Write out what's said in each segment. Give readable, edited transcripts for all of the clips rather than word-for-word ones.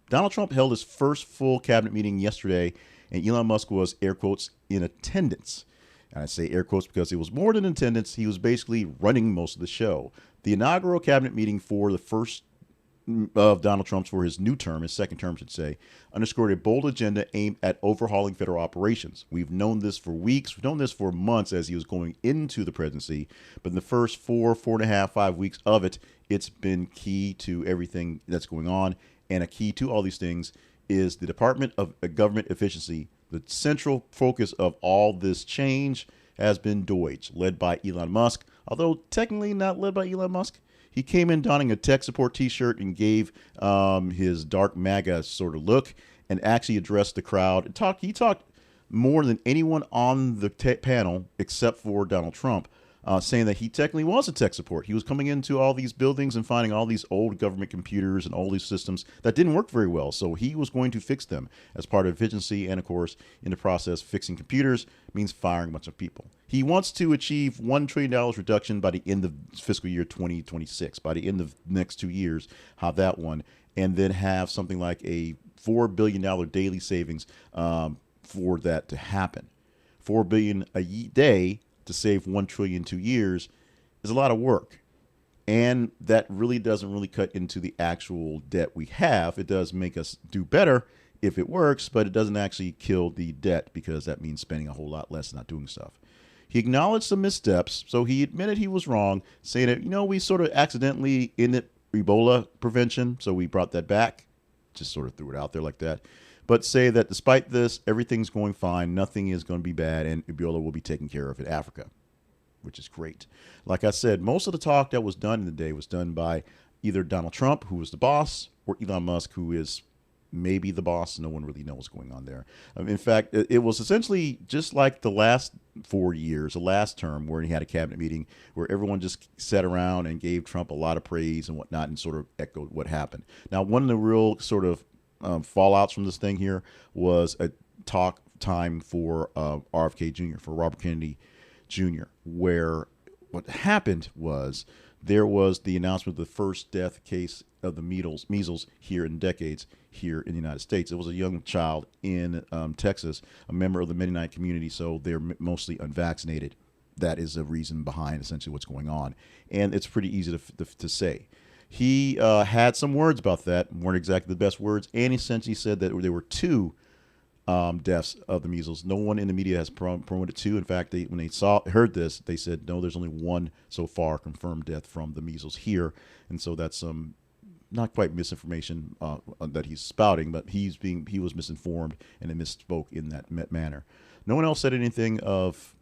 Donald Trump held his first full cabinet meeting yesterday, and Elon Musk was, air quotes, in attendance. And I say air quotes because it was more than attendance. He was basically running most of the show. The inaugural cabinet meeting for the first of Donald Trump's for his new term, his second term, should say, underscored a bold agenda aimed at overhauling federal operations. We've known this for weeks. We've known this for months as he was going into the presidency. But in the first 4.5, 5 weeks of it, it's been key to everything that's going on. And a key to all these things is the Department of Government Efficiency. The central focus of all this change has been DOGE, led by Elon Musk, although technically not led by Elon Musk. He came in donning a tech support T-shirt and gave his dark MAGA sort of look and actually addressed the crowd. He talked more than anyone on the panel except for Donald Trump, saying that he technically was a tech support. He was coming into all these buildings and finding all these old government computers and all these systems that didn't work very well. So he was going to fix them as part of efficiency. And of course, in the process, fixing computers means firing a bunch of people. He wants to achieve $1 trillion reduction by the end of fiscal year 2026, by the end of the next 2 years, have that one, and then have something like a $4 billion daily savings for that to happen. $4 billion a day to save 1 trillion 2 years is a lot of work. And that really doesn't really cut into the actual debt we have. It does make us do better if it works, but it doesn't actually kill the debt because that means spending a whole lot less and not doing stuff. He acknowledged some missteps, so he admitted he was wrong, saying that, we sort of accidentally ended Ebola prevention, so we brought that back. Just sort of threw it out there like that. But say that despite this, everything's going fine, nothing is going to be bad, and Ebola will be taken care of in Africa, which is great. Like I said, most of the talk that was done in the day was done by either Donald Trump, who was the boss, or Elon Musk, who is maybe the boss. No one really knows what's going on there. In fact, it was essentially just like the last 4 years, the last term, where he had a cabinet meeting where everyone just sat around and gave Trump a lot of praise and whatnot and sort of echoed what happened. Now, one of the real sort of fallouts from this thing here was a talk time for RFK Jr., for Robert Kennedy Jr., where what happened was there was the announcement of the first death case of the measles here in decades here in the United States. It was a young child in Texas, a member of the Mennonite community, so they're mostly unvaccinated. That is the reason behind essentially what's going on. And it's pretty easy to say. He had some words about that, weren't exactly the best words, and essentially said that there were two deaths of the measles. No one in the media has promoted two. In fact, when they heard this, they said, no, there's only one so far confirmed death from the measles here. And so that's some not quite misinformation that he's spouting, but he was misinformed and it misspoke in that manner. No one else said anything of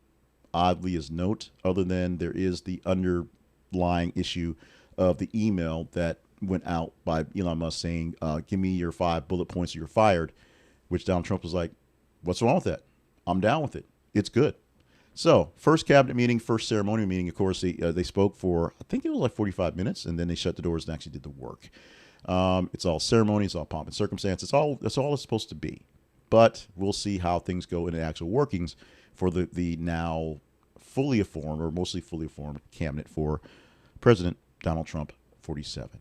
oddly as note, other than there is the underlying issue of the email that went out by Elon Musk saying, give me your 5 bullet points or you're fired, which Donald Trump was like, what's wrong with that? I'm down with it. It's good. So first cabinet meeting, first ceremonial meeting, of course, they spoke for, I think it was like 45 minutes, and then they shut the doors and actually did the work. It's all ceremony. It's all pomp and circumstance. That's all it's supposed to be. But we'll see how things go in the actual workings for the now fully formed or mostly fully formed cabinet for President Donald Trump 47.